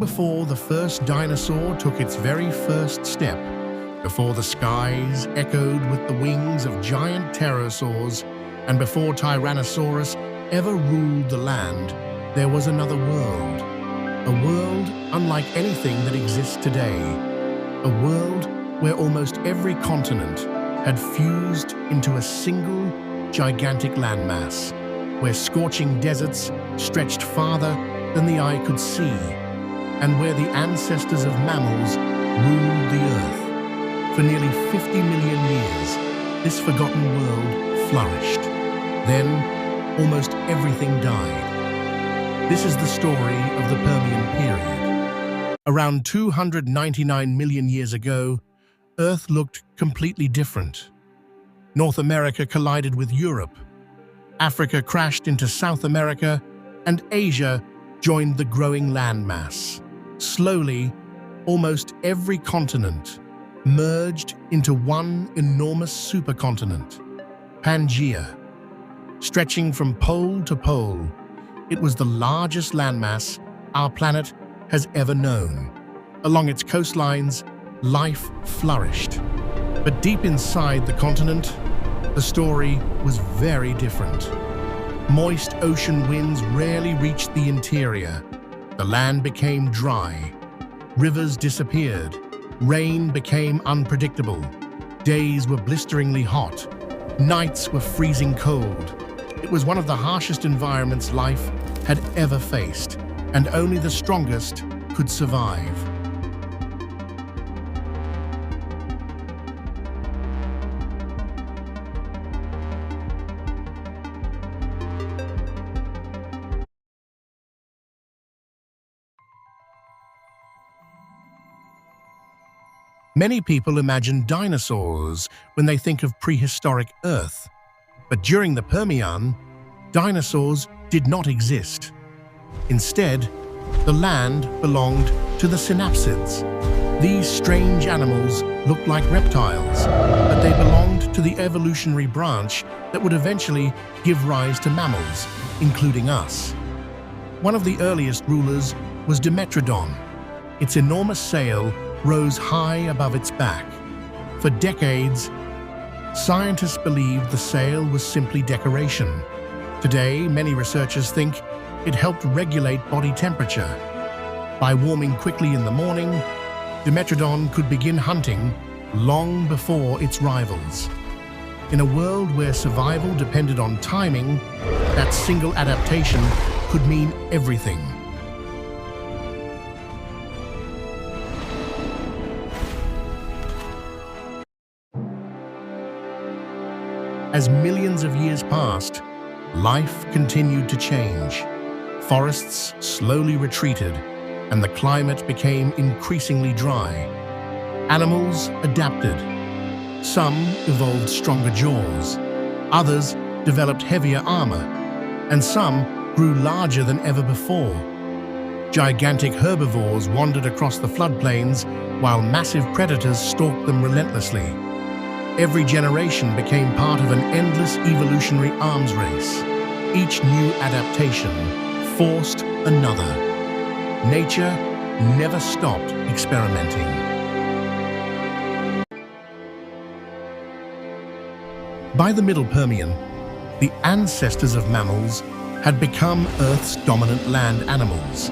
before the first dinosaur took its very first step, before the skies echoed with the wings of giant pterosaurs, and before Tyrannosaurus ever ruled the land, there was another world. A world unlike anything that exists today. A world where almost every continent had fused into a single, gigantic landmass, where scorching deserts stretched farther than the eye could see, and where the ancestors of mammals ruled the earth. For nearly 50 million years, this forgotten world flourished. Then, almost everything died. This is the story of the Permian period. Around 299 million years ago, Earth looked completely different. North America collided with Europe, Africa crashed into South America, and Asia joined the growing landmass. Slowly, almost every continent merged into one enormous supercontinent, Pangaea. Stretching from pole to pole, it was the largest landmass our planet has ever known. Along its coastlines, life flourished. But deep inside the continent, the story was very different. Moist ocean winds rarely reached the interior. The land became dry. Rivers disappeared. Rain became unpredictable. Days were blisteringly hot. Nights were freezing cold. It was one of the harshest environments life had ever faced, and only the strongest could survive. Many people imagine dinosaurs when they think of prehistoric Earth. But during the Permian, dinosaurs did not exist. Instead, the land belonged to the Synapsids. These strange animals looked like reptiles, but they belonged to the evolutionary branch that would eventually give rise to mammals, including us. One of the earliest rulers was Dimetrodon. Its enormous sail rose high above its back. For decades, scientists believed the sail was simply decoration. Today, many researchers think it helped regulate body temperature. By warming quickly in the morning, Dimetrodon could begin hunting long before its rivals. In a world where survival depended on timing, that single adaptation could mean everything. As millions of years passed, life continued to change. Forests slowly retreated, and the climate became increasingly dry. Animals adapted. Some evolved stronger jaws, others developed heavier armor, and some grew larger than ever before. Gigantic herbivores wandered across the floodplains, while massive predators stalked them relentlessly. Every generation became part of an endless evolutionary arms race. Each new adaptation forced another. Nature never stopped experimenting. By the Middle Permian, the ancestors of mammals had become Earth's dominant land animals.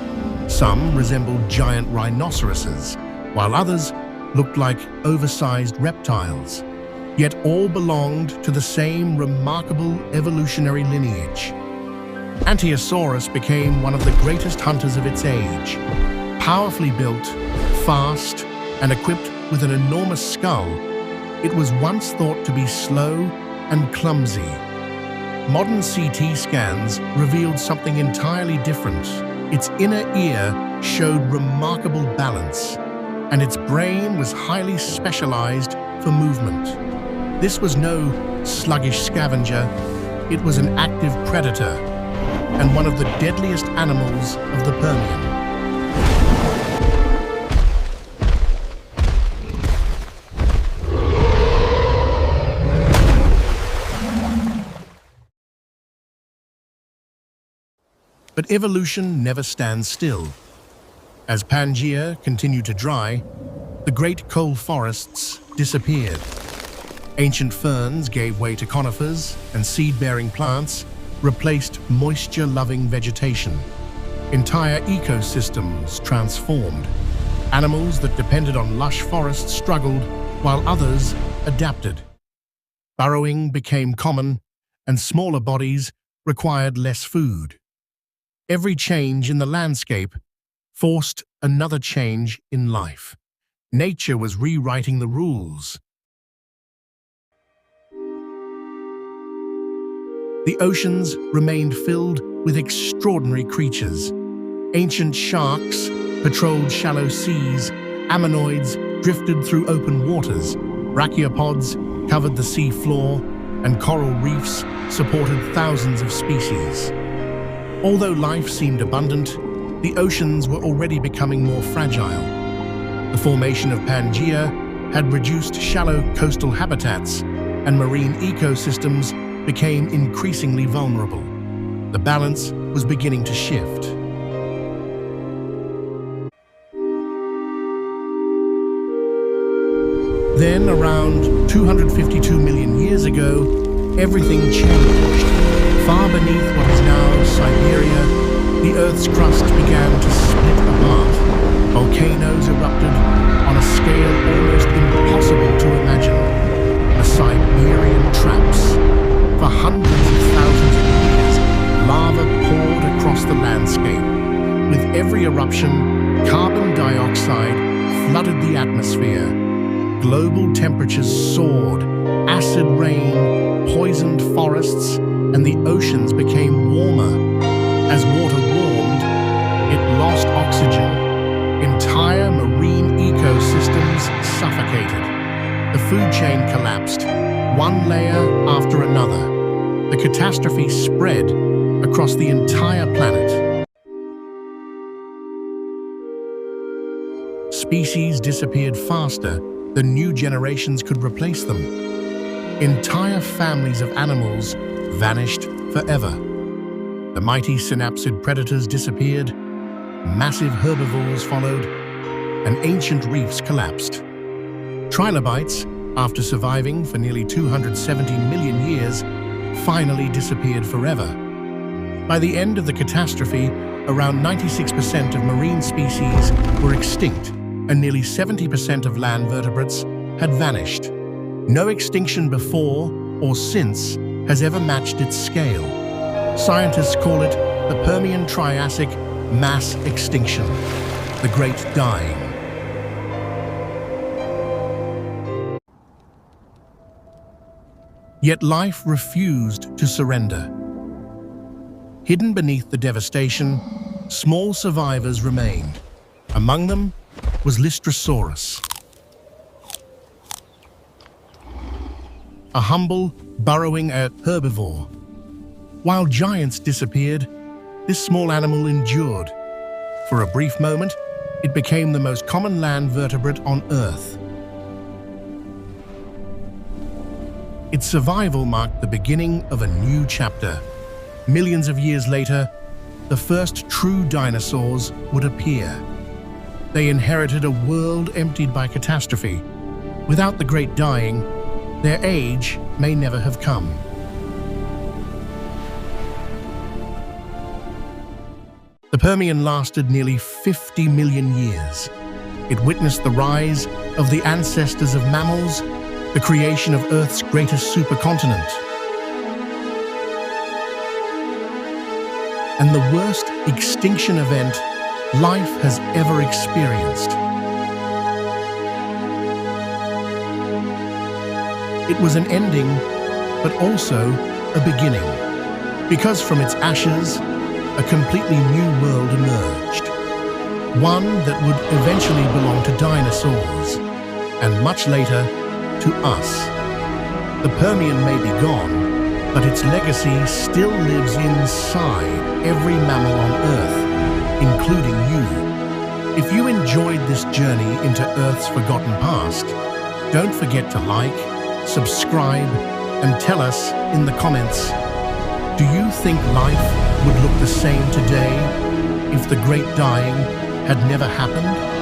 Some resembled giant rhinoceroses, while others looked like oversized reptiles. Yet all belonged to the same remarkable evolutionary lineage. Ankylosaurus became one of the greatest hunters of its age. Powerfully built, fast, and equipped with an enormous skull, it was once thought to be slow and clumsy. Modern CT scans revealed something entirely different. Its inner ear showed remarkable balance, and its brain was highly specialized for movement. This was no sluggish scavenger, it was an active predator, and one of the deadliest animals of the Permian. But evolution never stands still. As Pangaea continued to dry, the great coal forests disappeared. Ancient ferns gave way to conifers, and seed-bearing plants replaced moisture-loving vegetation. Entire ecosystems transformed. Animals that depended on lush forests struggled, while others adapted. Burrowing became common, and smaller bodies required less food. Every change in the landscape forced another change in life. Nature was rewriting the rules. The oceans remained filled with extraordinary creatures. Ancient sharks patrolled shallow seas, ammonoids drifted through open waters, brachiopods covered the sea floor, and coral reefs supported thousands of species. Although life seemed abundant, the oceans were already becoming more fragile. The formation of Pangaea had reduced shallow coastal habitats, and marine ecosystems became increasingly vulnerable. The balance was beginning to shift. Then, around 252 million years ago, everything changed. Far beneath what is now Siberia, the Earth's crust began to split apart. Volcanoes erupted on a scale almost impossible to imagine. The Siberian traps. For hundreds of thousands of years, lava poured across the landscape. With every eruption, carbon dioxide flooded the atmosphere. Global temperatures soared, acid rain poisoned forests, and the oceans became warmer. As water warmed, it lost oxygen. Entire marine ecosystems suffocated. The food chain collapsed, one layer after another. The catastrophe spread across the entire planet. Species disappeared faster than new generations could replace them. Entire families of animals vanished forever. The mighty synapsid predators disappeared, massive herbivores followed, and ancient reefs collapsed. Trilobites, after surviving for nearly 270 million years, finally disappeared forever. By the end of the catastrophe, around 96% of marine species were extinct, and nearly 70% of land vertebrates had vanished. No extinction before or since has ever matched its scale. Scientists call it the Permian-Triassic mass extinction, the Great Dying. Yet life refused to surrender. Hidden beneath the devastation, small survivors remained. Among them was Lystrosaurus, a humble, burrowing herbivore. While giants disappeared, this small animal endured. For a brief moment, it became the most common land vertebrate on Earth. Its survival marked the beginning of a new chapter. Millions of years later, the first true dinosaurs would appear. They inherited a world emptied by catastrophe. Without the Great Dying, their age may never have come. The Permian lasted nearly 50 million years. It witnessed the rise of the ancestors of mammals, the creation of Earth's greatest supercontinent, and the worst extinction event life has ever experienced. It was an ending, but also a beginning, because from its ashes, a completely new world emerged. One that would eventually belong to dinosaurs, and much later, to us. The Permian may be gone, but its legacy still lives inside every mammal on Earth, including you. If you enjoyed this journey into Earth's forgotten past, don't forget to like, subscribe, and tell us in the comments, do you think life would look the same today if the Great Dying had never happened?